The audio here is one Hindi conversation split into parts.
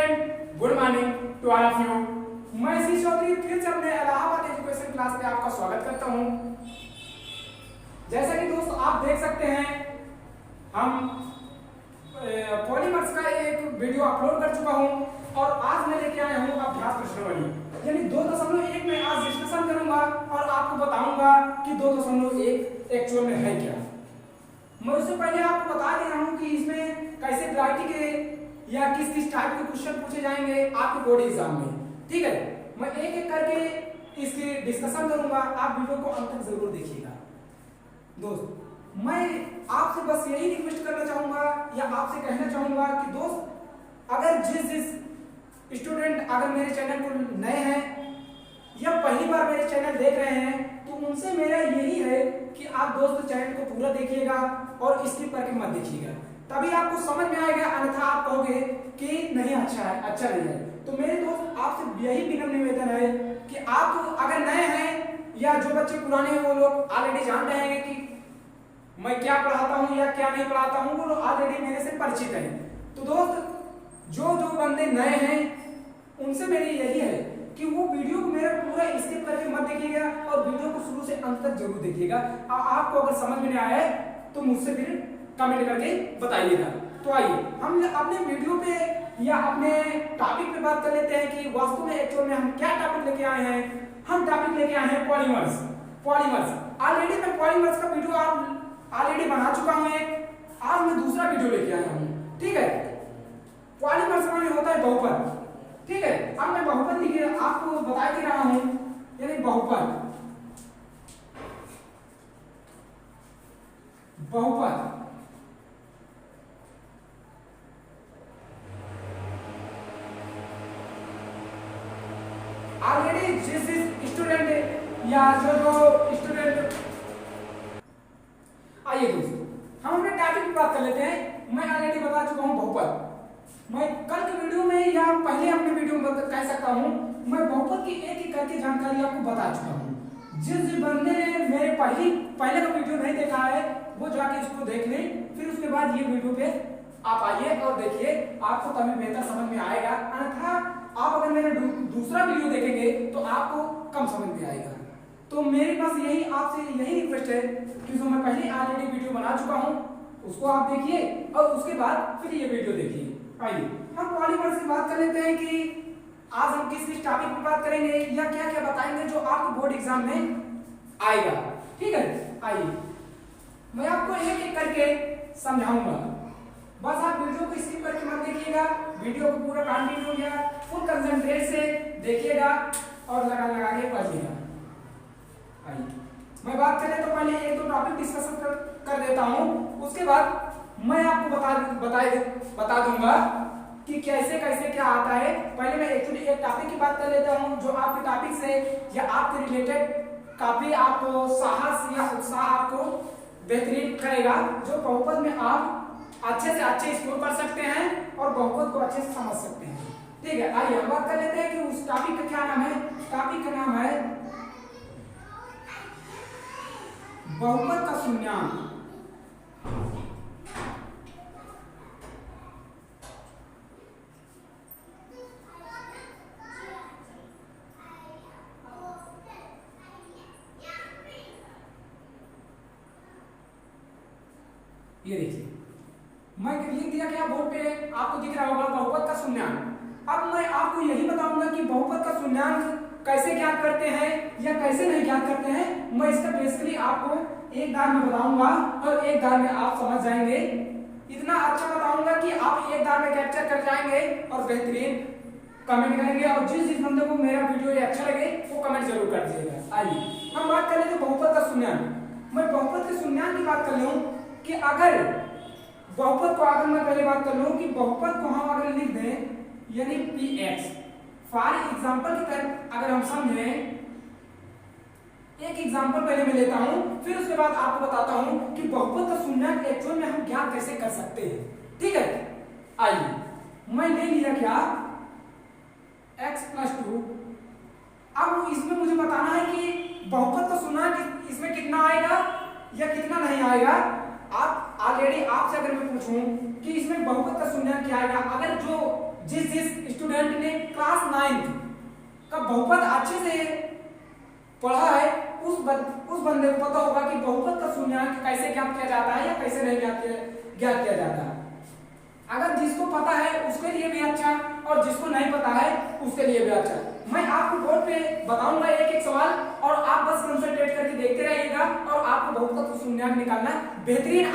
Student, good morning to all of you. मैं श्री चौधरी फिर से अपने इलाहाबाद एजुकेशन क्लास में आपका स्वागत करता हूं। जैसा कि दोस्त आप देख सकते हैं, हम पॉलीमर्स का एक वीडियो अपलोड कर चुका हूं और आज मैं लेके आया हूं अभ्यास प्रश्नावली, यानी 2.1 में आज डिस्कशन करूंगा और आपको बताऊंगा कि 2.1 एक्चुअल में है क्या। मैं उससे पहले आपको बता दे रहा हूं कि इसमें कैसे वैरायटी के या किस टाइप के क्वेश्चन पूछे जाएंगे आपके बोर्ड एग्जाम में। ठीक है, मैं एक एक करके इसकी डिस्कशन करूंगा, आप वीडियो को अंत तक जरूर देखिएगा। दोस्त, मैं आपसे बस यही रिक्वेस्ट करना चाहूंगा या आपसे कहना चाहूंगा कि दोस्त, अगर जिस स्टूडेंट अगर मेरे चैनल को नए हैं या पहली बार मेरे चैनल देख रहे हैं, तो उनसे मेरा यही है कि आप दोस्त चैनल को पूरा देखिएगा और स्किप करके मत देखिएगा, तभी आपको समझ में आएगा, अन्यथा आप कहोगे कि नहीं अच्छा है, अच्छा नहीं है। तो मेरे दोस्त आपसे यही विनम्र निवेदन है कि आप अगर नए हैं या जो बच्चे पुराने हैं वो लोग ऑलरेडी जान रहे हैं कि मैं क्या पढ़ाता हूं या क्या नहीं पढ़ाता हूं, वो लोग ऑलरेडी मेरे से परिचित हैं। तो दोस्त, जो बंदे नए हैं उनसे मेरी यही है कि वो वीडियो को मेरा पूरा स्किप करके मत देखिएगा और वीडियो को शुरू से अंत तक जरूर देखिएगा। आपको अगर समझ में नहीं आया है तो मुझसे फिर कमेंट करके बताइएगा। तो आइए हम अपने वीडियो पे या अपने टॉपिक पे बात कर लेते हैं कि वास्तव में एक्चुअल में हम क्या टॉपिक लेके आए हैं। हम टॉपिक लेके आए हैं पॉलीमर्स। ऑलरेडी मैं पॉलीमर्स का वीडियो आप ऑलरेडी बना चुका हूं एक, आज मैं दूसरा वीडियो लेके आया हूं। ठीक है, पॉलीमर्स में होता है बहुपद। ठीक है, अब मैं बहुपद लिखे आपको बता दे रहा हूं, यानी बहुपद ऑलरेडी जिस स्टूडेंट या जो स्टूडेंट, आइए दोस्तों हम अपने टॉपिक की बात कर लेते हैं। मैं ऑलरेडी बता चुका हूं बहुपद। मैं कल के वीडियो में या पहले अपने वीडियो में कह सकता हूं, मैं बहुपद की एक करके जानकारी आपको बता चुका हूं। जिस बंदे ने मेरे पहले का वीडियो नहीं देखा है वो जाके इसको देख ले, फिर उसके बाद ये वीडियो पे आप आइए और देखिए, आपको तभी बेहतर समझ में आएगा। अन्यथा आप अगर मेरा दूसरा वीडियो देखेंगे तो आपको कम समझ में आएगा। तो मेरे पास यही आपसे यही रिक्वेस्ट है कि जो मैं पहले ऑलरेडी वीडियो बना चुका हूं उसको आप देखिए और उसके बाद फिर ये वीडियो देखिए। आइए हम पॉलीमर्स की बात कर लेते हैं कि आज हम किस टॉपिक पर बात करेंगे या क्या क्या बताएंगे जो आपको बोर्ड एग्जाम में आएगा। ठीक है, आइए मैं आपको एक एक करके समझाऊंगा, बस आप वीडियो को स्किप करके मत देखिएगा, वीडियो को पूरा कंटिन्यू या फुल कंसंट्रेट से देखिएगा और लगा के पढ़िएगा। आइए मैं बात करें तो पहले एक दो टॉपिक डिस्कशन कर देता हूं, उसके बाद मैं आपको बता दूंगा कि कैसे क्या आता है। पहले मैं एक्चुअली एक टॉपिक की बात कर लेता हूं जो आपके टॉपिक से या आपके रिलेटेड काफी आपको साहस या उत्साह आपको बेहतरीन करेगा, जो बहुपद में आप अच्छे से अच्छे स्कोर कर सकते हैं और बहुपद को अच्छे से समझ सकते हैं। ठीक है, आइए हम बात कर लेते हैं कि उस टॉपिक का क्या नाम है। टॉपिक का नाम है बहुपद का शून्यांक। ये देखिए मैं लिख दिया क्या बोर्ड पे, आपको दिख रहा होगा बहुपद का शून्यांक। अब मैं आपको यही बताऊंगा कि बहुपद का शून्यांक कैसे ज्ञात करते हैं या कैसे नहीं ज्ञात करते हैं। मैं इसका बेसिकली आपको एक बार में बताऊंगा और एक बार में आप समझ जाएंगे। इतना अच्छा बताऊंगा कि आप एक बार में कैप्चर कर जाएंगे और बेहतरीन कमेंट करेंगे, और जिस बंदे को मेरा वीडियो ये अच्छा लगे वो कमेंट जरूर कर दीजिएगा। आइए हम बात कर लेते बहुपद का शून्यांक। मैं बहुपद के शून्यांक की बात कर लूं कि अगर बहुपद को अगर मैं पहले बात कर लूं कि बहुपद को हम अगर लिख दें यानी px, फॉर एग्जांपल की तरह अगर हम समझें, एक एग्जांपल पहले मैं लेता हूं फिर उसके बाद आपको बताता हूं कि बहुपद का शून्यांक एक्चुअल में हम ज्ञात कैसे कर सकते हैं। ठीक है, आइए मैं ले लिया क्या x+2। अब इसमें मुझे बताना है कि बहुपद का शून्यांक इसमें कितना आएगा या कितना नहीं आएगा। आप ऑलरेडी आपसे अगर मैं पूछूं कि इसमें बहुपद का शून्यांक क्या आएगा, अगर जो जिस स्टूडेंट ने क्लास 9th का बहुपद अच्छे से पढ़ा है उस बंदे को पता होगा कि बहुपद का शून्यांक कैसे ज्ञात किया जाता है या कैसे नहीं ज्ञात किया जाता है। अगर जिसको पता है उसके लिए भी अच्छा और जिसको नहीं पता है उसके लिए भी अच्छा। मैं आपको बोर्ड पे बताऊंगा एक एक सवाल और आप बस कंसंट्रेट करके देखते रहिएगा और आपको बहुपद का शून्यांक निकालना बेहतरीन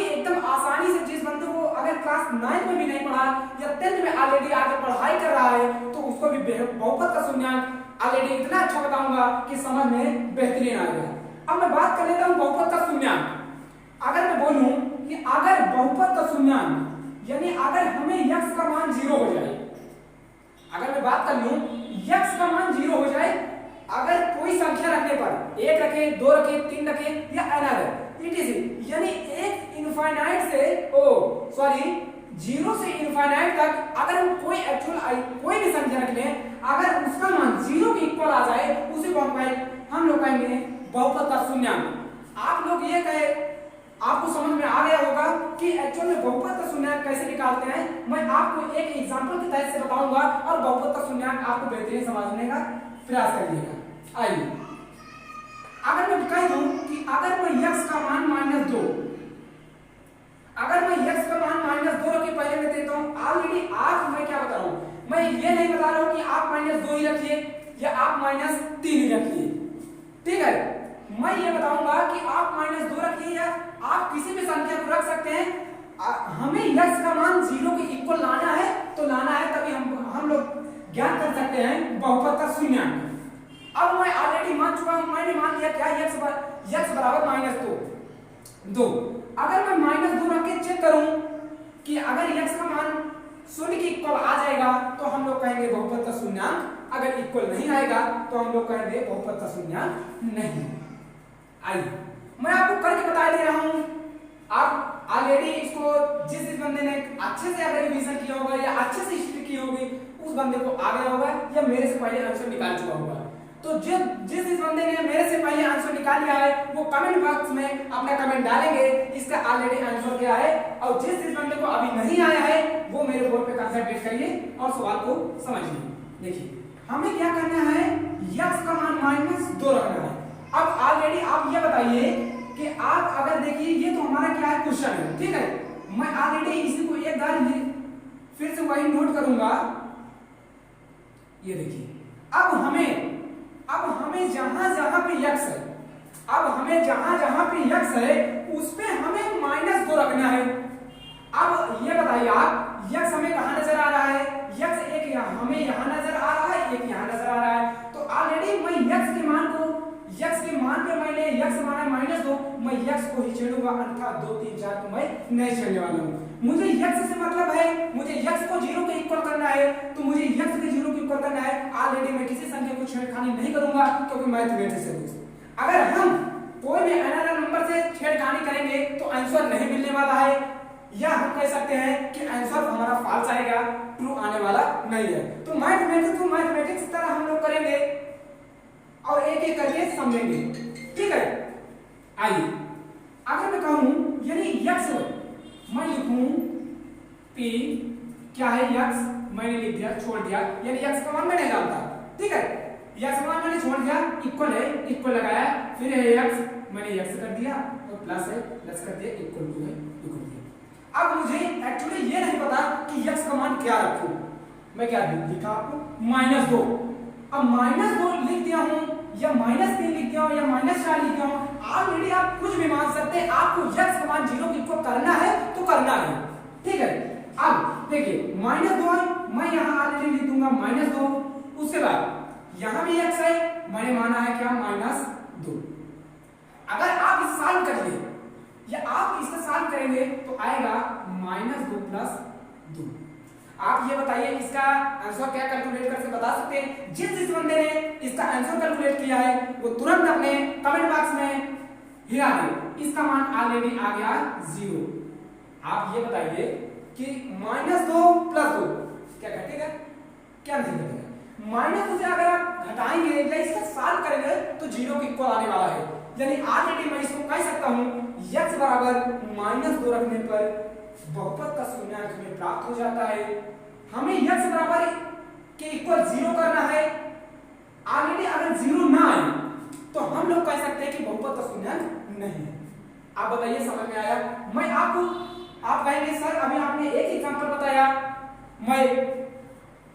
एकदम आसानी से जिस बंदे को अगर क्लास 9 में भी नहीं पढ़ा या 10th में ऑलरेडी आगे पढ़ाई कर रहा है तो उसको भी बहुपद का शून्यांक ऑलरेडी इतना अच्छा बताऊंगा कि समझ में बेहतरीन आएगा। अब मैं बात कर लेता हूं बहुपद का शून्यांक। अगर मैं बोलूं कि अगर बहुपद का शून्यांक यानी अगर हमें x का मान 0 हो जाए, अगर मैं बात कर लूं x का मान 0 हो जाए, अगर कोई संख्या रखने पर 1 रखे 2 रखे 3 रखे या अनदर इट यानी एक इनफाइनाइट से 0 से इनफाइनाइट तक अगर हम कोई भी संख्या रख लें, अगर उसका मान 0 के इक्वल आ जाए उसी को हम लोग कहेंगे बहुपद का शून्यांक। आप लोग ये कहे आपको समझ में आ गया होगा कि एक्चुअल में बहुपद का शून्यांक कैसे निकालते हैं। मैं आपको एक एग्जांपल के तहत से बताऊंगा और बहुपद का शून्यांक आपको बेहतरीन समझने का प्रयास करिएगा। आइए अगर मैं कह दूं कि अगर मैं x का मान -2, अगर मैं x का मान -2 रखे पहले मैं देता हूं ऑलरेडी आप मैं क्या बता रहा हूं, मैं ये नहीं बता रहा हूं कि आप -2 ही रखिए या आप -3 ही रखिए, ठीक है। मैं ये बताऊंगा कि आप -2 रखिए या आप किसी भी संख्या को रख सकते हैं। हमें x का मान 0 के इक्वल लाना है तो लाना है, तभी हम लोग ज्ञात कर सकते हैं बहुपद का शून्यांक। अब मैं ऑलरेडी मान चुका हूं, मैंने मान लिया क्या x बराबर -2। अगर मैं -2 रख के चेक करूं कि अगर x का मान 0 के इक्वल आ जाएगा तो हम लोग कहेंगे बहुपद का शून्यांक, अगर इक्वल नहीं आएगा तो हम लोग कहेंगे बहुपद का शून्यांक नहीं। आइए मैं आपको करके बता दे रहा हूं, आप ऑलरेडी इसको जिस बंदे ने अच्छे से अगर रिवीजन किया होगा या अच्छे से हिस्ट्री की होगी उस बंदे को आ गया होगा या मेरे से पहले आंसर निकाल चुका होगा। तो जिस बंदे ने मेरे से पहले आंसर निकाल लिया है वो कमेंट बॉक्स में अपना कमेंट डालेंगे इसका ऑलरेडी आंसर क्या है, और जिस बंदे को अभी नहीं आया है वो मेरे बोर्ड पे कंसंट्रेट करिए और सवाल को समझिए। देखिए हमें क्या करना है, x का मान -2 रखना है। अब ऑलरेडी आप ये बताइए कि आप अगर देखिए ये तो हमारा क्या है क्वेश्चन है, ठीक है। मैं ऑलरेडी इसी को एक बार फिर से वही नोट करूंगा। ये देखिए अब हमें जहां पे x है, अब हमें जहां पे x है उस पे हमें -2 रखना है। अब ये बताइए आप x हमें कहां नजर आ रहा है, x एक हमें यहां नजर आ रहा है, एक यहां नजर आ रहा है। तो ऑलरेडी मैं x के मान पे मैंने x माना -2, मैं x को ही छेड़ूंगा, अन्यथा 2 3 4 को मैं नहीं छेड़ने वाला हूं। मुझे x से मतलब है, मुझे x को 0 के इक्वल करना है, तो मुझे x के 0 के इक्वल करना है। ऑलरेडी मैं किसी संख्या को छेड़खानी नहीं करूंगा क्योंकि मैथमेटिक्स है दोस्तों। अगर हम कोई भी अनदर नंबर से छेड़खानी करेंगे तो आंसर नहीं मिलने वाला है, या हम कह सकते हैं कि आंसर हमारा फॉल्स आएगा, ट्रू आने वाला नहीं है। तो मैथमेटिक्स तरह हम लोग करेंगे और एक एक करके समझेंगे, ठीक है। आइए अगर मैं कहूं यानी x मैं लिखूं p क्या है x मैंने लिख दिया छोड़ दिया, यानी x का मान मैं नहीं जानता, ठीक है। x का मान मैंने छोड़ दिया, इक्वल है इक्वल लगाया, फिर है x मैंने x कर दिया और प्लस है प्लस कर दिया, इक्वल टू है इक्वल दिया। अब मुझे एक्चुअली ये नहीं पता कि x का मान क्या रखूं, मैं क्या लिखा आपको -2। अब -2 लिख दिया हूं या -3 लिख दिया हूं या -4 लिख दिया हूं, ऑलरेडी आप कुछ भी मान सकते हैं। आपको x का मान 0 के इक्वल करना है तो करना है, ठीक है। अब देखिए -2 मैं यहां ऑलरेडी लिख दूंगा -2, उसके बाद यहां भी x है मैंने माना है क्या -2। अगर आप इसे सॉल्व करिए या आप इसे सॉल्व करेंगे तो आएगा -2 + 2। आप ये बताइए इसका आंसर क्या कैलकुलेट करके बता सकते हैं। जिस बंदे ने इसका आंसर कैलकुलेट किया है वो तुरंत अपने कमेंट बॉक्स में हिला दे, इसका मान ऑलरेडी आ गया 0। आप ये बताइए कि -2 + 2 क्या घटेगा क्या नहीं घटेगा। -2 से अगर आप घटाएंगे या इसका सॉल्व करेंगे तो 0 के इक्वल आने वाला है, यानी ऑलरेडी मैं इसको कह सकता हूं x बराबर -2 रखने पर बहुपद का शून्यांक हमें प्राप्त हो जाता है। हमें x बराबर के इक्वल 0 करना है। ऑलरेडी अगर 0 ना आए तो हम लोग कह सकते हैं कि बहुपद का शून्यांक नहीं है। आप बताइए समझ में आया? मैं आपको आप कहेंगे सर अभी आपने एक एग्जांपल बताया, मैं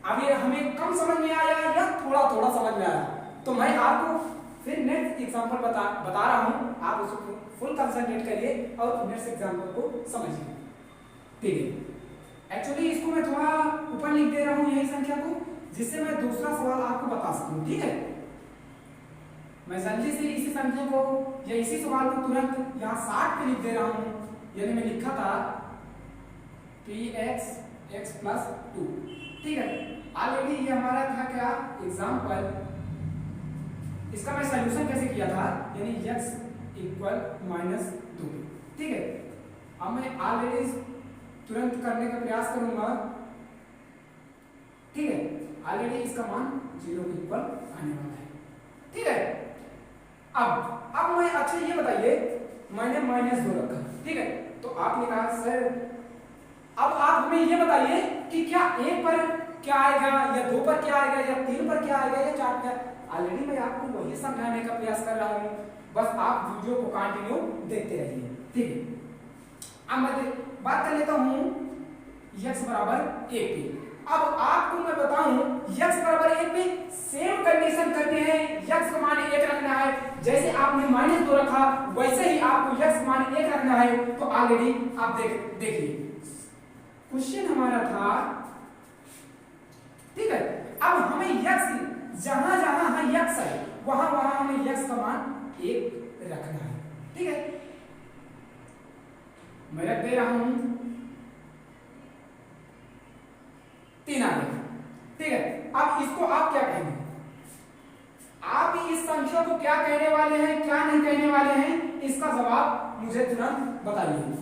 अभी हमें कम समझ में आया या थोड़ा थोड़ा समझ में आया, तो मैं आपको फिर नेक्स्ट एग्जांपल बता रहा हूं, आप उसको फुल कंसंट्रेट करिए और नेक्स्ट एग्जांपल को समझिए। ठीक है, एक्चुअली इसको मैं थोड़ा ऊपर लिख दे रहा हूं यही संख्या को, जिससे मैं दूसरा सवाल आपको बता सकूं। ठीक है, मैं जल्दी से इसी संख्या को या इसी सवाल को तुरंत यहाँ 60 पे लिख दे रहा हूं। यानी मैं लिखा था px x + 2। ठीक है, ऑलरेडी ये हमारा था क्या एग्जांपल, इसका मैं सॉल्यूशन कैसे किया था, यानी x = -2। ठीक है, अब मैं ऑलरेडी तुरंत करने का प्रयास करूंगा। ठीक है, ऑलरेडी इसका मान 0 के इक्वल आने वाला है। ठीक है, अब मैं अच्छा ये बताइए, मैंने -2 रखा। ठीक है, तो आपने कहा सर अब आप हमें ये बताइए कि क्या 1 पर क्या आएगा या 2 पर क्या आएगा या 3 पर क्या आएगा या 4 पर। ऑलरेडी मैं आपको वही समझाने का प्रयास कर रहा हूं, बस आप वीडियो को कंटिन्यू देखते रहिए। ठीक है, अब मैं बात कर लेता हूं x = 1 पे। अब आपको मैं बताऊं x = 1 पे सेम कंडीशन करते हैं, x का मान 1 रखना है। जैसे आपने -2 रखा वैसे ही आपको x का मान 1 रखना है। तो ऑलरेडी आप देखिए क्वेश्चन हमारा था। ठीक है, अब हमें x जहां जहां x है वहां वहां हमें x का मान 1 रखना है। ठीक है, मैं रख दे रहा हूं 3 आ गया। ठीक है, अब इसको आप क्या कहेंगे, आप इस संख्या को क्या कहने वाले हैं क्या नहीं कहने वाले हैं, इसका जवाब मुझे तुरंत बताइए।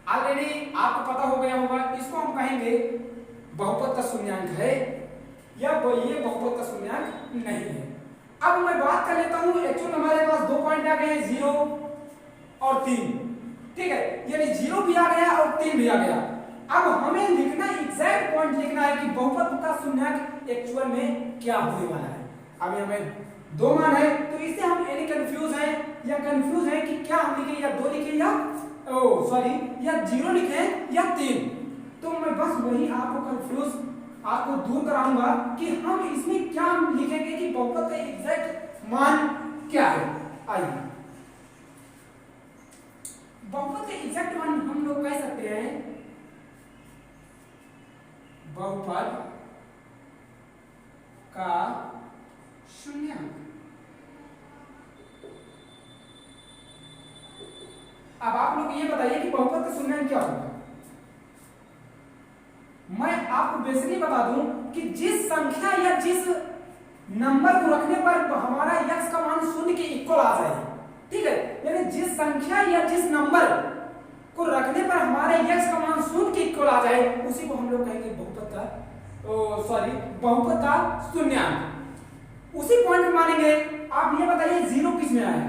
ऑलरेडी आपको पता हो गया होगा, इसको हम कहेंगे बहुपद का शून्यांक है या ये बहुपद का शून्यांक नहीं है। अब मैं बात कर लेता हूं, एक्चुअली हमारे पास 2 पॉइंट आ गए, 0 और 3। ठीक है, यानी 0 भी आ गया और 3 भी आ गया। अब हमें लिखना एग्जैक्ट पॉइंट लिखना है कि बहुपद का शून्यांक एक्चुअल में क्या होने वाला है। अभी हमें 2 मान है, तो इससे हम यानी कंफ्यूज है कि क्या हम लिखें, या 2 लिखें या या 0 लिखें या 3। तो मैं बस वही आपको दूर कराऊंगा कि हम इसमें क्या लिखेंगे कि बहुपद का एग्जैक्ट मान क्या है। आइए, बहुपद का एग्जैक्ट मान हम लोग कह सकते हैं बहुपद का शून्यांक। अब आप लोग ये बताइए कि बहुपद का शून्यांक क्या होगा। मैं आपको बेसिकली बता दूं कि जिस संख्या या जिस नंबर को रखने पर हमारा x का मान 0 के इक्वल आ जाए। ठीक है, यानी जिस संख्या या जिस नंबर को रखने पर हमारे x का मान 0 के इक्वल आ जाए, उसी को हम लोग कहेंगे बहुपद का शून्यांक। उसी पॉइंट को मानेंगे। आप ये बताइए 0 किस में आया,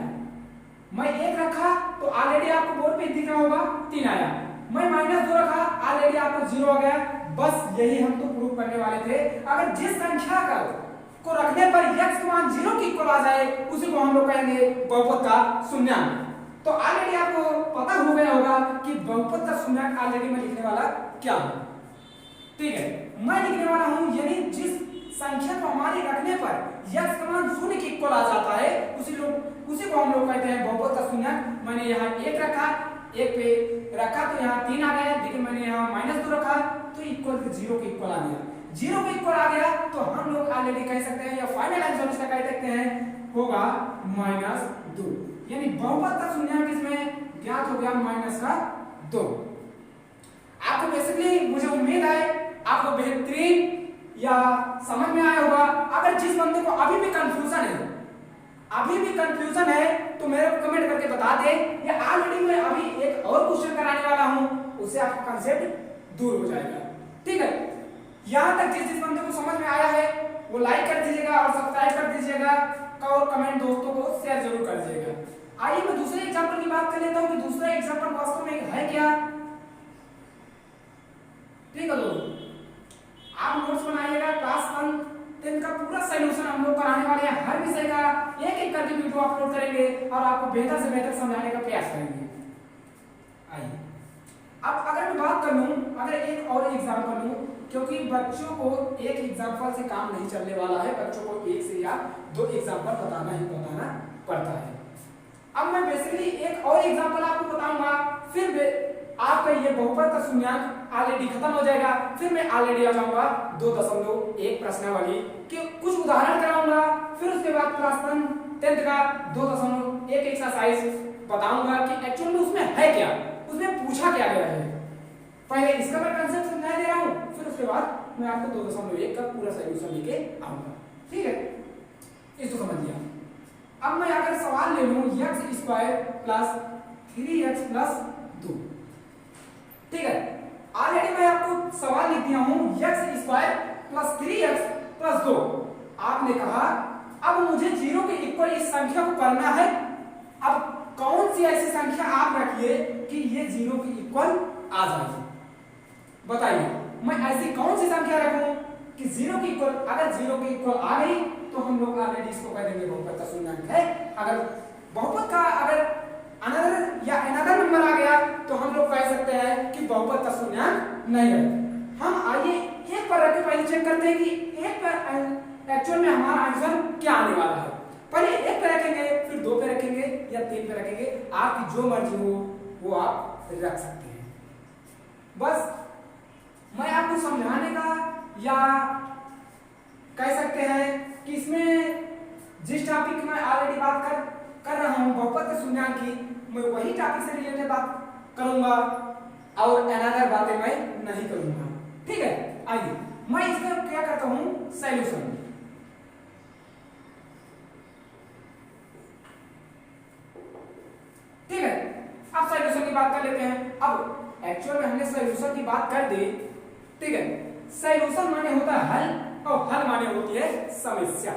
मैं 1 रखा तो ऑलरेडी आपको बोर्ड पे दिख रहा होगा 3 आया। मैं -2 रखा, ऑलरेडी आपको 0 आ गया। बस यही हम तो प्रूव करने वाले थे। अगर जिस संख्या को रखने पर x का मान 0 के इक्वल आ जाए, उसी को हम लोग कहेंगे बहुपद का शून्यांक। तो ऑलरेडी आपको पता हो गया होगा कि बहुपद का शून्यांक ऑलरेडी मैं लिखने वाला क्या हूं। ठीक है, मैं लिखने वाला हूं यानी जिस संख्या को हमारे रखने पर x का मान 0 के इक्वल आ जाता है, उसी को हम लोग कहते हैं बहुपद का शून्यांक। मैंने यहाँ 1 रखा, 1 पे रखा तो यहाँ 3 आ गया, लेकिन मैंने यहाँ -2 रखा तो इक्वल 0 के इक्वल आ गया। 0 के इक्वल आ गया तो हम लोग ऑलरेडी कह सकते हैं या फाइनल आंसर इसका कह सकते हैं होगा -2। यानी बहुपद का शून्यांक इसमें ज्ञात हो गया -2। आपको बेसिकली मुझे उम्मीद है आपको बेहतरीन या समझ में आया होगा। अगर जिस बंदे को अभी भी कंफ्यूजन है तो मेरे को कमेंट करके बता दे, या ऑलरेडी मैं अभी एक और क्वेश्चन कराने वाला हूं, उससे आपका कांसेप्ट दूर हो जाएगा। ठीक है, यहां तक जिस बंदे को समझ में आया है वो लाइक कर दीजिएगा और सब्सक्राइब कर दीजिएगा और कमेंट दोस्तों को शेयर जरूर कर दीजिएगा। आइए मैं दूसरे एग्जांपल की बात कर लेता हूं कि दूसरा एग्जांपल वास्तव में है क्या। ठीक है दोस्तों, आप नोट्स बनाइएगा, क्लास 10 का पूरा सॉल्यूशन हम लोग कराने वाले हैं, हर विषय का एक एक करके वीडियो अपलोड करेंगे और आपको बेहतर से बेहतर समझाने का प्रयास करेंगे। आइए अब अगर मैं बात कर लूं, अगर एक और एग्जांपल लूं, क्योंकि बच्चों को एक एग्जांपल से काम नहीं चलने वाला है, बच्चों को एक से या दो एग्जांपल बताना पड़ता है। अब मैं बेसिकली एक और एग्जांपल आपको बताऊंगा, फिर आपका ये बहुपद का शून्यांक ऑलरेडी खत्म हो जाएगा, फिर मैं ऑलरेडी आ जाऊंगा 2.1 प्रश्नावली के कुछ उदाहरण कराऊंगा, फिर उसके बाद क्लास 10 का 2.1 एक्सरसाइज बताऊंगा कि एक्चुअल में उसमें है क्या, उसमें पूछा क्या गया है। पहले इसका मैं कांसेप्ट समझा दे रहा हूं, फिर उसके बाद मैं आपको 2.1 का पूरा सॉल्यूशन लेके आऊंगा। ठीक है, इसको समझ लिया। अब मैं अगर सवाल ले लूं x² प्लस 3x प्लस 2, ठीक है, ऑलरेडी मैं आपको सवाल लिख दिया हूं x² प्लस 3x प्लस 2। आपने कहा अब मुझे 0 के इक्वल इस संख्या को करना है। अब कौन सी ऐसी संख्या आप रखिए कि ये 0 के इक्वल आ जाए, बताइए मैं ऐसी कौन सी संख्या रखूं कि 0 के इक्वल, अगर 0 के इक्वल आ गई तो हम लोग ऑलरेडी इसको कह देंगे बहुपद का शून्यांक है। अगर बहुपद का अगर अनदर या अनदर नंबर आ गया तो हम लोग कह सकते हैं कि बहुपद का शून्यांक नहीं है। हम आइए एक पर रख के पहले चेक करते हैं कि एक पर एक्चुअल में हमारा आंसर क्या आने वाला है। पहले एक पे रखेंगे, फिर 2 पे रखेंगे या 3 पे रखेंगे, आपकी जो मर्जी हो वो आप रख सकते हैं। बस मैं आपको समझाने का या कह सकते हैं कि इसमें जिस टॉपिक में ऑलरेडी बात कर रहा हूं बहुपद के शून्यांक की, मैं वही टॉपिक से रिलेटेड बात करूंगा और अनदर बातें मैं नहीं करूंगा। ठीक है, आइए मैं इसका क्या करता हूं सॉल्यूशन। ठीक है, अब सॉल्यूशन की बात कर लेते हैं। अब एक्चुअल में हमने सॉल्यूशन की बात कर दी, ठीक है। सॉल्यूशन माने होता है हल और हल माने होती है समस्या।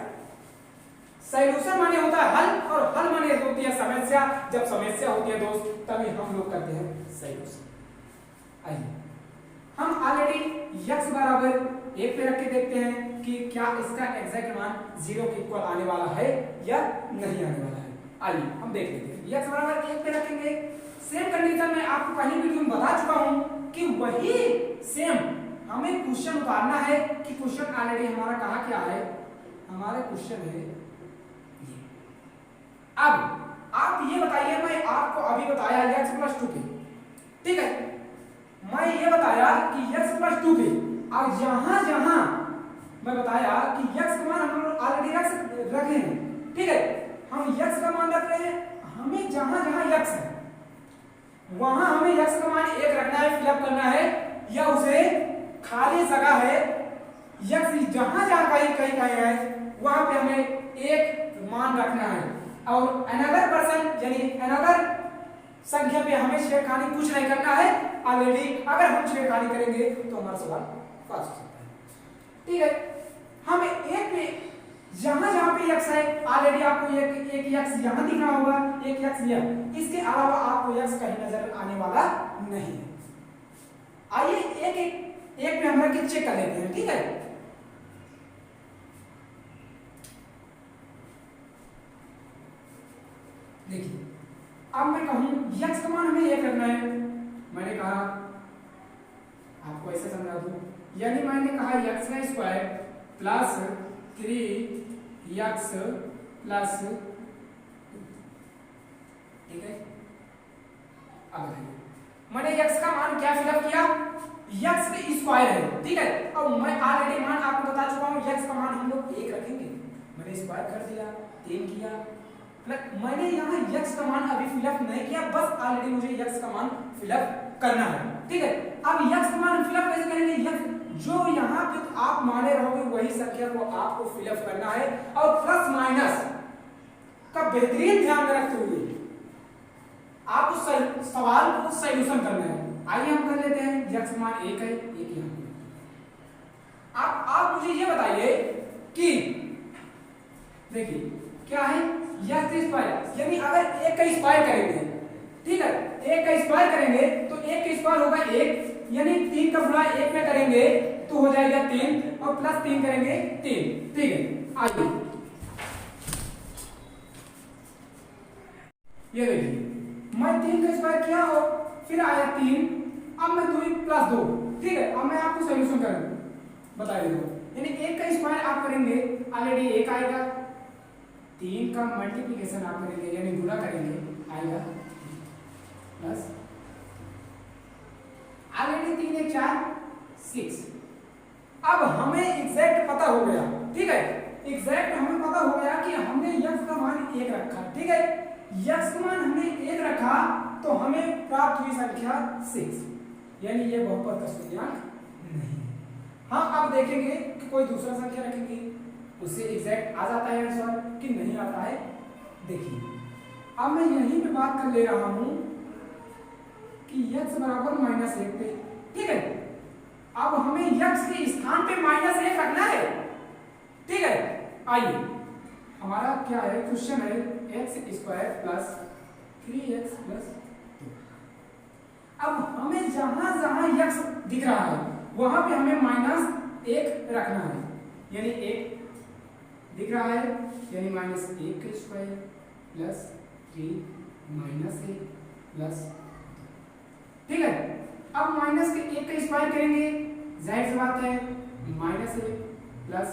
सॉल्यूशन माने होता है हल और हल माने होती है समस्या। जब समस्या होती है दोस्त तभी हम लोग करते हैं सॉल्यूशन। आइए हम ऑलरेडी x बराबर 1 पे रख के देखते हैं कि क्या इसका एग्जैक्ट मान 0 के इक्वल आने वाला है या नहीं आने वाला है। आइए हम देख लेते हैं। x बराबर 1 पे रखेंगे, सेम कंडीशन में आपको पहली वीडियो में बता चुका हूं कि वही सेम हमें क्वेश्चन उतारना है कि क्वेश्चन ऑलरेडी हमारा कहा क्या है, हमारा क्वेश्चन है ये। अब आप ये बताइए, मैं आपको अभी बताया x प्लस 2 पे, ठीक है, मैं ये बताया कि x प्लस 2 पे, अब जहां जहां मैं बताया कि x का मान हम लोग ऑलरेडी रखे हैं, ठीक है, हम x का मान रख रहे हैं, हमें जहां जहां x है वहां हमें x का मान 1 रखना है, फिलअप करना है, या उसे खाली जगह है x जहां जहां कहीं है वहां पे हमें 1 मान रखना है, और अनदर पर्सन यानी अनदर संख्या पे हमें छेड़खानी कुछ नहीं करना है। ऑलरेडी अगर हम छेड़खानी करेंगे तो हमारा सवाल पास हो सकता है। ठीक है, हमें एक पे जहां जहां पे x है ऑलरेडी आपको एक x यहां दिख रहा होगा, एक x यहां, इसके अलावा आपको x कहीं नजर आने वाला नहीं है। आइए एक पे हम रख के चेक कर लेते हैं। ठीक है, देखिए अब मैं कहूं x का मान हमें 1 रखना है, मैंने कहा आपको ऐसे समझा दूं, यानी मैंने कहा x का स्क्वायर प्लस 3x प्लस 2, ठीक है। अब मैंने x का मान क्या फिलअप किया, x का स्क्वायर है, ठीक है। अब मैं ऑलरेडी मान आपको बता चुका हूं, x का मान हम लोग 1 रखेंगे, मैंने स्क्वायर कर दिया, 3 किया, मैंने यहाँ x का मान अभी फिलअप नहीं किया, बस ऑलरेडी मुझे x का मान फिलअप करना है। ठीक है, अब x का मान फिलअप कैसे करेंगे, x जो यहाँ पे आप माने रहोगे वही संख्या को आपको फिलअप करना है, और प्लस माइनस का बेहतरीन ध्यान रखते हुए आपको सवाल को सॉल्यूशन करना है। आइए हम कर लेते हैं, x का मान 1 है, 1 यहाँ। आप मुझे ये बताइए कि देखिए क्या है यक्स स्क्वायर, यानी अगर एक का स्क्वायर करेंगे, ठीक है, एक का स्क्वायर करेंगे तो एक का स्क्वायर होगा एक, यानी 3 का गुणा एक में करेंगे तो हो जाएगा 3 और प्लस 3 करेंगे 3, ठीक है। आइए ये देखिए मैं 3 का स्क्वायर किया और फिर आया 3, अब मैं 2 प्लस 2, ठीक है। अब मैं आपको सॉल्यूशन कर बता देता हूं, यानी एक का स्क्वायर आप करेंगे ऑलरेडी एक आएगा, 3 का मल्टीप्लिकेशन आप करेंगे यानी गुणा करेंगे आएगा प्लस ऑलरेडी 3 एक 4 6। अब हमें एग्जैक्ट पता हो गया, ठीक है, एग्जैक्ट हमें पता हो गया कि हमने यक्स का मान 1 रखा, ठीक है, यक्स का मान हमने 1 रखा तो हमें प्राप्त हुई संख्या 6, यानी ये बहुपद का सूचकांक नहीं। हाँ अब देखेंगे कि कोई दूसरा संख्या रखेंगे उससे एग्जैक्ट आ जाता है आंसर कि नहीं आता है। देखिए अब मैं यहीं पे बात कर ले रहा हूं कि x बराबर -1 पे, ठीक है, अब हमें x के स्थान पे -1 रखना है, ठीक है। आइए हमारा क्या है क्वेश्चन है x square plus 3x plus 2। अब हमें जहां जहां x दिख रहा है वहां पे हमें -1 रखना है, यानी 1 दिख रहा है यानी -1 का स्क्वायर प्लस 3 -1 प्लस, ठीक है। अब माइनस के 1 का स्क्वायर करेंगे, जाहिर सी बात है -1 प्लस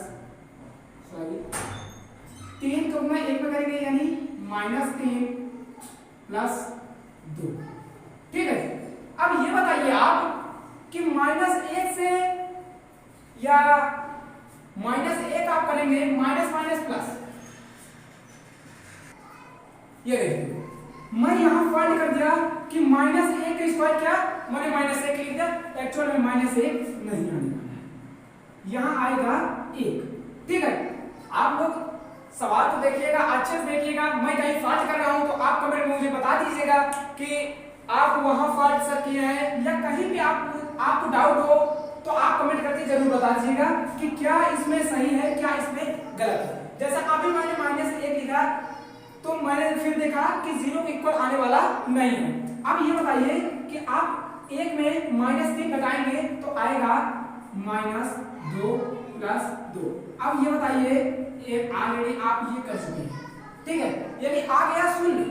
3 को मैं 1 में करेंगे यानी -3 प्लस 2, ठीक है। अब ये बताइए आप कि -1 से या -1 आप करेंगे माइनस माइनस प्लस, ये देखिए मैं यहां फाइंड कर दिया कि -1 का स्क्वायर क्या मैंने -1 लिख दिया, एक्चुअल में -1 नहीं आने वाला है, यहां आएगा 1, ठीक है। आप लोग सवाल तो देखिएगा, अच्छे से देखिएगा, मैं कहीं फॉल्ट कर रहा हूं तो आप कमेंट में मुझे बता दीजिएगा कि आप वहां फॉल्ट सर किए हैं या कहीं भी आपको डाउट हो तो आप कमेंट करके जरूर बता दीजिएगा कि क्या इसमें सही है क्या इसमें गलत है। जैसा अभी मैंने -1 लिखा तो मैंने फिर देखा कि 0 के इक्वल आने वाला नहीं है। अब ये बताइए कि आप 1 में -3 घटाएंगे तो आएगा -2 प्लस 2। अब ये बताइए ऑलरेडी आप ये कर चुके हैं, ठीक है, यानी आ गया 0।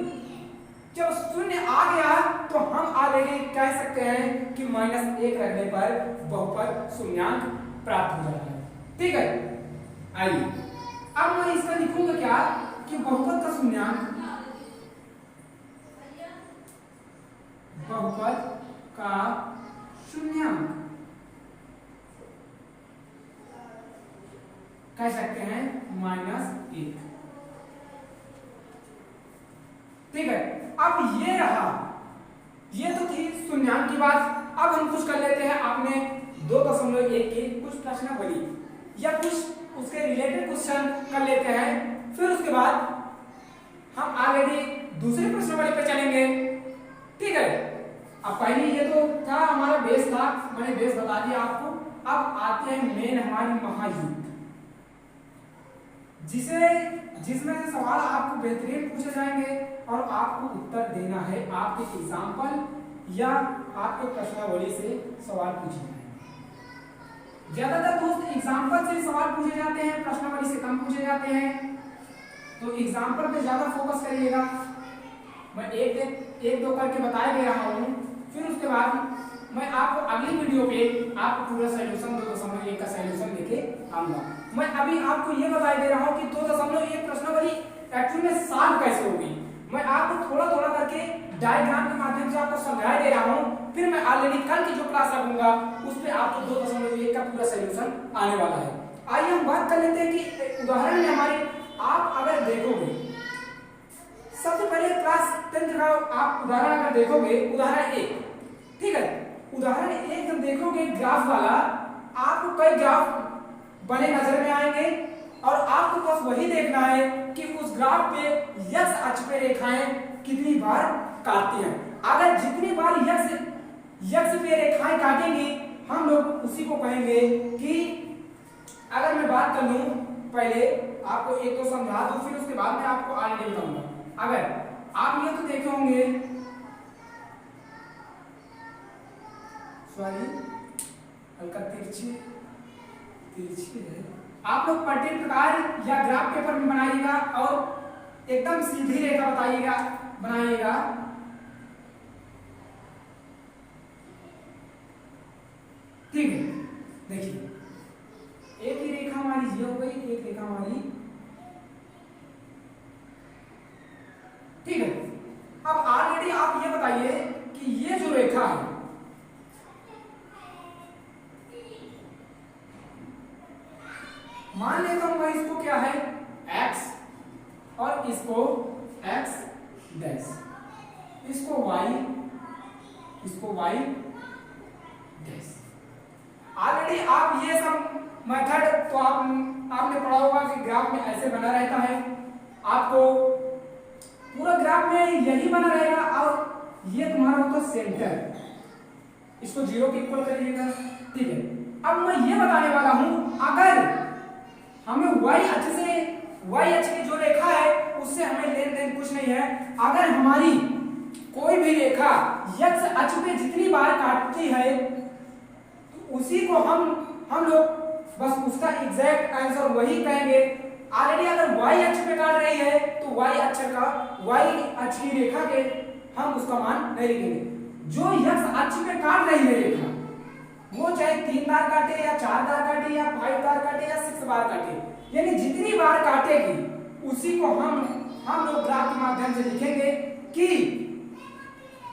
जब 0 आ गया तो हम ऑलरेडी कह सकते हैं कि -1 रखने पर बहुपद शून्यांक प्राप्त हो जाता है, ठीक है। आइए अब मैं इसका लिखूंगा क्या कि बहुपद का शून्यांक, बहुपद का शून्यांक कह सकते हैं -1, ठीक है। अब ये रहा, ये तो थी शून्यांक की बात। अब हम कुछ कर लेते हैं, आपने 2.1 की कुछ प्रश्नावली या कुछ उसके रिलेटेड क्वेश्चन कर लेते हैं, फिर उसके बाद हम ऑलरेडी दूसरे प्रश्नावली पे चलेंगे, ठीक है। अब पहले ये तो था हमारा बेस था, मैंने बेस बता दिया आपको। अब आते हैं मेन हमारी महायुद्ध, जिसमें से सवाल आपको बेहतरीन पूछे जाएंगे और आपको उत्तर देना है, आपके एग्जाम्पल या आपके प्रश्नावली से सवाल पूछे जाएंगे। ज्यादातर दोस्त एग्जाम्पल से सवाल पूछे जाते हैं, प्रश्नावली से कम पूछे जाते हैं, तो एग्जाम्पल पे ज्यादा फोकस करिएगा। मैं एक दो करके बताए दे रहा हूँ, फिर उसके बाद मैं आपको अगली वीडियो पे आपको पूरा सॉल्यूशन 2.1 का सॉल्यूशन लेके आऊंगा। मैं अभी आपको ये बताई दे रहा हूँ कि 2.1 प्रश्नावली एक्चुअली में सॉल्व कैसे होगी। मैं आपको थोड़ा थोड़ा करके डायग्राम के माध्यम से आपको समझा दे रहा हूँ, फिर मैं ऑलरेडी कल की जो क्लास रखूंगा उस पर आपको 2.1 का पूरा सॉल्यूशन आने वाला है। आइए हम बात कर लेते हैं कि उदाहरण में हमारे आप अगर देखोगे, सबसे पहले क्लास 10 का आप उदाहरण अगर देखोगे, उदाहरण 1, ठीक है, उदाहरण 1 जब देखोगे ग्राफ वाला, आपको कई ग्राफ बने नजर में आएंगे और आपको बस वही देखना है कि उस ग्राफ पे x अक्ष पे रेखाएं कितनी बार काटती हैं। अगर जितनी बार x पे रेखाएं काटेंगी हम लोग उसी को कहेंगे कि, अगर मैं बात कर लूं पहले आपको एक तो समझा दूं, फिर उसके बाद मैं आपको आगे बताऊंगा। अगर आप ये तो देखे होंगे, सॉरी हल्का तिरछी है, आप लोग पट्टी प्रकार या ग्राफ पेपर में बनाइएगा और एकदम सीधी रेखा बनाइएगा। ठीक है, देखिए एक ही रेखा हमारी ये हो गई, एक रेखा हमारी, ठीक है। अब ऑलरेडी आप ये बताइए कि ये जो रेखा है, मान लेता हूं मैं इसको क्या है x और इसको x डैश, इसको y डैश। ऑलरेडी आप ये सब मेथड तो आपने पढ़ा होगा कि ग्राफ में ऐसे बना रहता है, आपको पूरा ग्राफ में यही बना रहेगा और ये तुम्हारा होता सेंटर, इसको 0 के इक्वल करिएगा। ठीक है, अब मैं ये बताने वाला हूं, अगर हमें y अक्ष की जो रेखा है उससे हमें लेन देन कुछ नहीं है, अगर हमारी कोई भी रेखा x अक्ष पे जितनी बार काटती है तो उसी को हम लोग बस उसका एग्जैक्ट आंसर वही कहेंगे। ऑलरेडी अगर y अक्ष पे काट रही है तो y अक्ष की रेखा के हम उसका मान नहीं लिखेंगे। जो x अक्ष पे काट रही है रेखा, वो चाहे 3 बार काटे या 4 बार काटे या 5 बार काटे या 6 बार काटे, यानी जितनी बार काटेगी उसी को हम लोग ग्राफ के माध्यम से लिखेंगे कि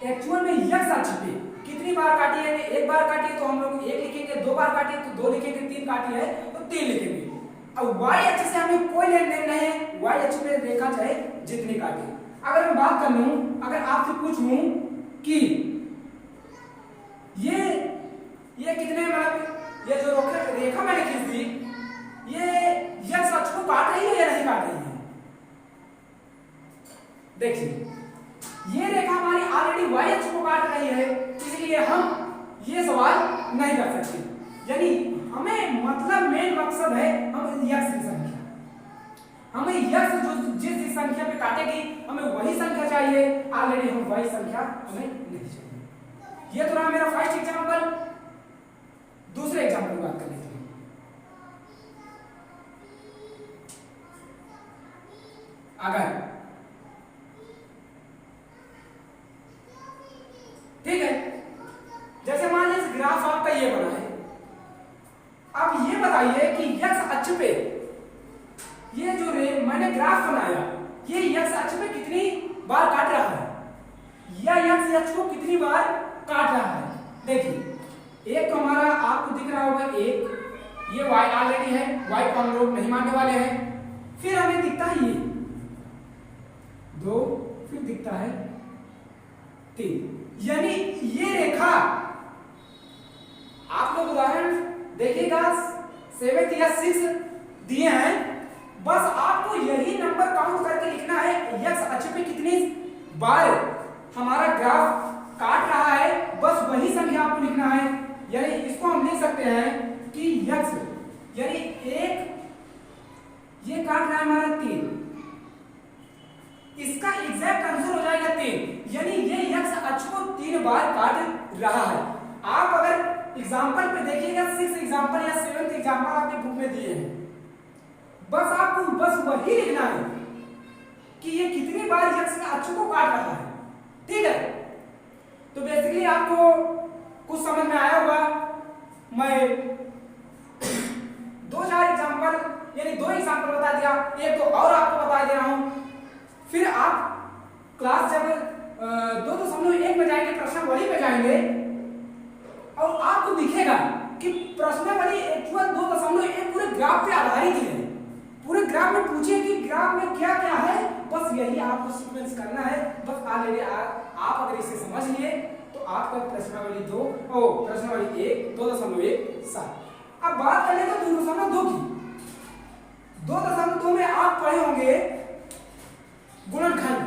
एक्चुअल में x अक्ष पे कितनी बार काटी है। एक बार काटी है तो हम लोग 1 लिखेंगे, 2 बार काटी है तो 2 लिखेंगे, 3 काटी है तो 3 लिखेंगे। अब y अक्ष से हमें कोई लेन देन नहीं है, y अक्ष पे रेखा चाहे जितनी काटे। अगर मैं बात कर लूं, अगर आपसे पूछूं कि ये कितने, मतलब ये जो रेखा मैंने खींच दी, ये x अक्ष को काट रही है या नहीं काट रही है? देखिए ये रेखा हमारी ऑलरेडी y अक्ष को काट रही है, इसलिए हम ये सवाल नहीं कर सकते। यानी हमें मतलब मेन मकसद है हम x की संख्या, हमें x जो जिस संख्या पे काटेगी हमें वही संख्या चाहिए, ऑलरेडी हम वही संख्या हमें नहीं चाहिए। ये तो रहा मेरा फर्स्ट एग्जांपल। दूसरे एग्जांपल की बात कर लेते हैं। अगर ठीक है, जैसे मान लीजिए ग्राफ आपका ये बना है, अब ये बताइए कि x अक्ष पे ये जो मैंने ग्राफ बनाया, ये x अक्ष पे कितनी बार काट रहा है या x अक्ष को कितनी बार काट रहा है। देखिए एक तो हमारा आपको दिख रहा होगा, एक ये y ऑलरेडी है, y को हम लोग नहीं मानने वाले हैं। फिर हमें दिखता है ये 2, फिर दिखता है 3, यानी ये रेखा आप लोग उदाहरण देखिएगा 7 या 6 दिए हैं, बस आपको यही नंबर काउंट करके लिखना है x अक्ष पे कितनी बार हमारा ग्राफ काट रहा है, बस वही संख्या आपको लिखना है। यानी इसको हम लिख सकते हैं कि x यानी 1 ये काट रहा है हमारा 3, इसका एग्जैक्ट आंसर हो जाएगा 3, यानी ये x अक्ष को 3 बार काट रहा है। आप अगर एग्जांपल पे देखिएगा 6 एग्जांपल या 7th एग्जांपल आपके बुक में दिए हैं, बस आपको बस वही लिखना है कि ये कितनी बार x अक्ष को काट रहा है। ठीक है, तो बेसिकली आपको कुछ समझ में आया होगा। मैं 2-4 एग्जांपल यानी 2 एग्जांपल बता दिया, एक तो और आपको बता दे रहा हूं। फिर आप क्लास जब 2.1 में जाएंगे, प्रश्नावली में जाएंगे और आपको दिखेगा कि प्रश्नावली एक्चुअल 2.1 पूरे ग्राफ पे आधारित है। पूरे ग्राफ में पूछे कि ग्राफ में क्या क्या है, बस यही आपको सीक्वेंस करना है। बस ऑलरेडी आप अगर इसे समझ लिए तो आपका प्रश्नावली 1 2.1 अब बात करें तो 2.2 की। 2.2 में आप पढ़े होंगे गुणनखंड,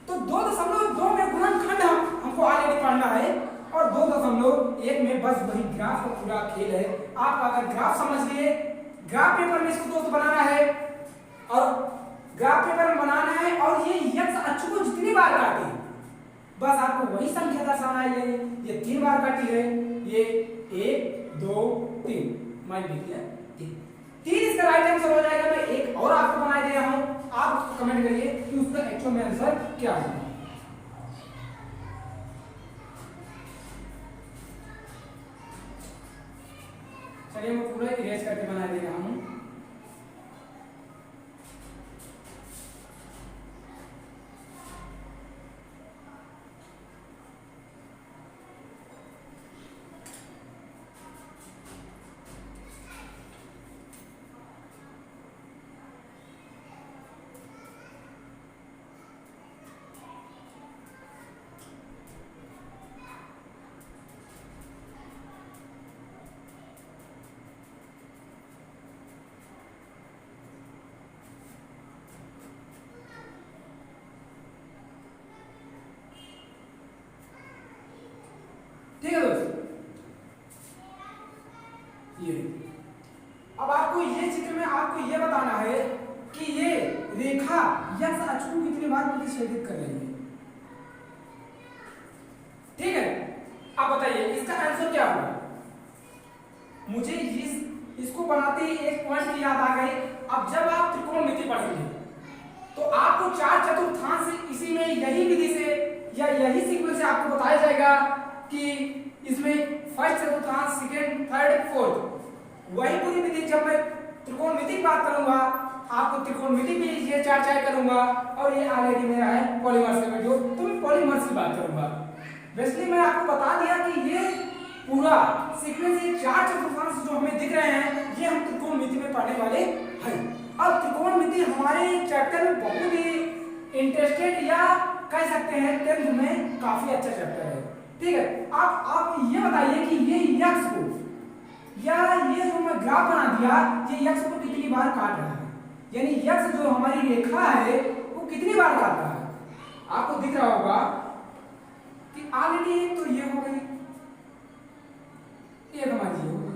तो 2.2 में गुणनखंड हमको ऑलरेडी पढ़ना है और 2.1 में बस वही ग्राफ का पूरा खेल है। आप अगर ग्राफ समझ लिए ग्राफ पेपर में इसको दोस्त बनाना है और ग्राफ पेपर में बनाना है और ये यक्स अक्ष को जितनी बार काटे बस आपको वही संख्या दर्शाना है। ये 3 बार काटी है, ये 1 2 3 मान लीजिए 3 इसका राइट आंसर हो जाएगा। मैं एक और आपको बना दे रहा हूं, आप उसको कमेंट करिए कि उसका एक्चुअल में आंसर क्या होगा। चलिए मैं पूरा इरेज करके बना दे रहा हूं। ठीक है दोस्तों, ये अब आपको ये चित्र में आपको ये बताना है कि ये रेखा यक्स अक्ष को कितनी बार प्रतिच्छेदित कर रही है। ठीक है, अब बताइए इसका आंसर क्या होगा। मुझे इसको बनाते ही एक पॉइंट की याद आ गई। अब जब आप त्रिकोणमिति पढ़ेंगे तो आपको 4 चतुर्थांश इसी में यही विधि से या यही सीक्वेंस से आपको बताया जाएगा कि इसमें फर्स्ट चतुर्थांश, सेकंड, थर्ड, फोर्थ वही पूरी विधि। जब मैं त्रिकोणमिति की बात करूंगा आपको त्रिकोणमिति में ये चर्चा करूंगा और ये ऑलरेडी मेरा है पॉलीमर्स का वीडियो, तो मैं पॉलीमर्स की बात करूंगा। वैसे मैं आपको बता दिया कि ये पूरा सीक्वेंस ये 4 चतुर्थांश जो हमें दिख रहे हैं ये हम त्रिकोणमिति में पढ़ने वाले हैं। अब त्रिकोणमिति हमारे चैप्टर में बहुत ही इंटरेस्टेड या कह सकते हैं 10th में काफी अच्छा चैप्टर है। ठीक है, आप ये बताइए कि ये यक्स को या ये जो मैं ग्राफ बना दिया ये यक्स को कितनी बार काट रहा है, यानी यक्स जो हमारी रेखा है वो कितनी बार काट रहा है। आपको दिख रहा होगा कि ऑलरेडी तो ये हो गई, एक हमारी हो गई,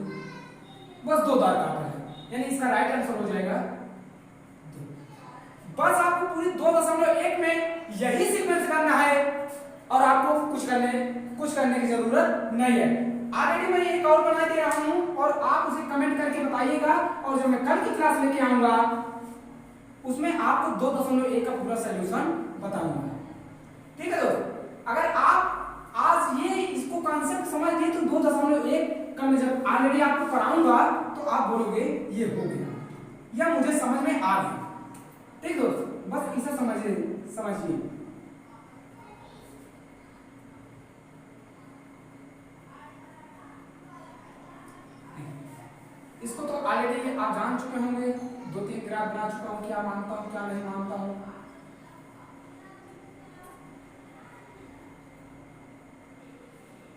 बस 2 बार काट रहा है, यानी इसका राइट आंसर हो जाएगा 2। बस आपको पूरी 2.1 में यही सीक्वेंस करना है और आपको कुछ करने की जरूरत नहीं है। ऑलरेडी मैं एक और बना दे रहा हूं और आप उसे कमेंट करके बताइएगा और जब मैं कल की क्लास लेके आऊंगा उसमें आपको 2.1 का पूरा सॉल्यूशन बताऊंगा। ठीक है दोस्तों, अगर आप आज ये इसको कॉन्सेप्ट समझ लिए तो 2.1 का मैं जब ऑलरेडी आपको पढ़ाऊंगा तो आप बोलोगे ये हो गया या मुझे समझ में आ गया। ठीक दोस्तों, बस इसे समझिए। इसको तो ऑलरेडी आप जान चुके होंगे, 2-3 ग्राफ बना चुका हूं, क्या मानता हूं क्या नहीं मानता हूं।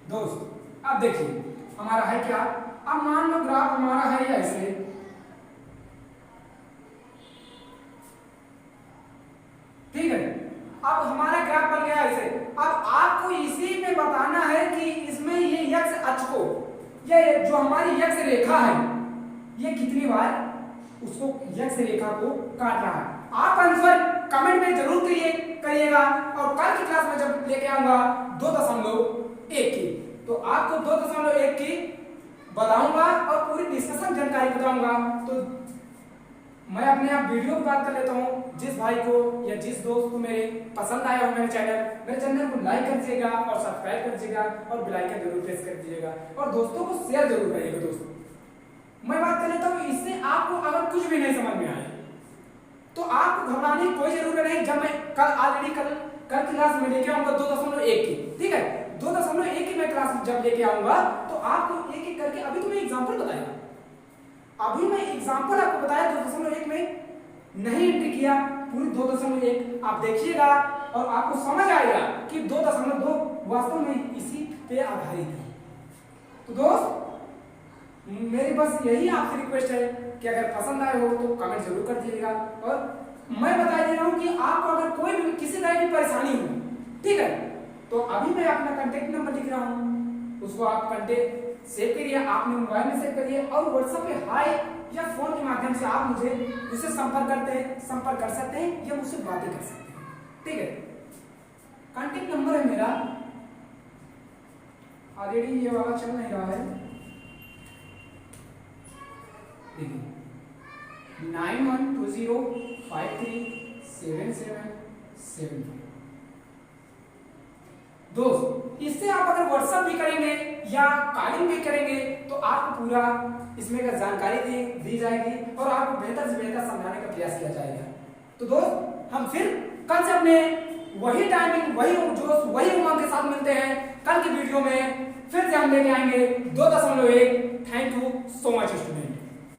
दोस्त अब देखिए हमारा है क्या। अब मान लो ग्राफ हमारा है ऐसे, ठीक है, अब हमारा ग्राफ बन गया ऐसे। अब आपको इसी में बताना है कि इसमें ये यक्स अक्ष को ये जो हमारी यक्स रेखा है ये कितनी बार उसको यक्स रेखा को काट रहा है। आप आंसर कमेंट में जरूर करिएगा और कल की क्लास में जब लेके आऊंगा 2.1 की तो आपको 2.1 की बताऊंगा और पूरी डिस्कशन जानकारी बताऊंगा। तो मैं अपने आप वीडियो की बात कर लेता हूं। जिस भाई को या जिस दोस्त को मेरे पसंद आया हो मेरे चैनल को लाइक कर दीजिएगा और सब्सक्राइब कर दीजिएगा और बेल आइकन जरूर प्रेस कर दीजिएगा और दोस्तों को शेयर जरूर करिएगा। दोस्तों मैं बात कर लेता हूं, इससे आपको अगर कुछ भी नहीं समझ में आए तो आपको घबराने की कोई जरूरत नहीं। जब मैं कल क्लास में लेके आऊंगा 2.1 की, ठीक है, 2.1 की मैं क्लास जब लेके आऊंगा तो आपको एक एक करके, अभी तो मैं एग्जांपल बताया, अभी मैं एग्जांपल आपको बताया 2.1 में नहीं एंट्री किया, पूरी 2.1 आप देखिएगा और आपको समझ आएगा कि 2.2 वास्तव में इसी पे आधारित है। तो दोस्त मेरी बस यही आपसे रिक्वेस्ट है कि अगर पसंद आए हो तो कमेंट जरूर कर दीजिएगा और मैं बता दे रहा हूं कि आपको अगर कोई भी किसी तरह की परेशानी हो, ठीक है, तो अभी मैं अपना कांटेक्ट नंबर लिख रहा हूं, उसको आप कांटेक्ट सेव करिए, आपने मोबाइल में सेव करिए और व्हाट्सएप पे हाय या फोन के माध्यम से आप मुझसे संपर्क कर सकते हैं या मुझसे बातें कर सकते हैं। ठीक है, कांटेक्ट नंबर है मेरा, ऑलरेडी ये वाला चल नहीं रहा है, देखिए 9120537775। दोस्त इससे आप अगर व्हाट्सएप भी करेंगे या कॉलिंग भी करेंगे तो आपको पूरा इसमें का जानकारी दी जाएगी और आपको बेहतर से बेहतर समझाने का प्रयास किया जाएगा। तो दोस्त हम फिर कल से अपने वही टाइमिंग, वही जोश, वही उमंग के साथ मिलते हैं कल की वीडियो में। फिर से हम लेके आएंगे 2.1। Thank you so much student.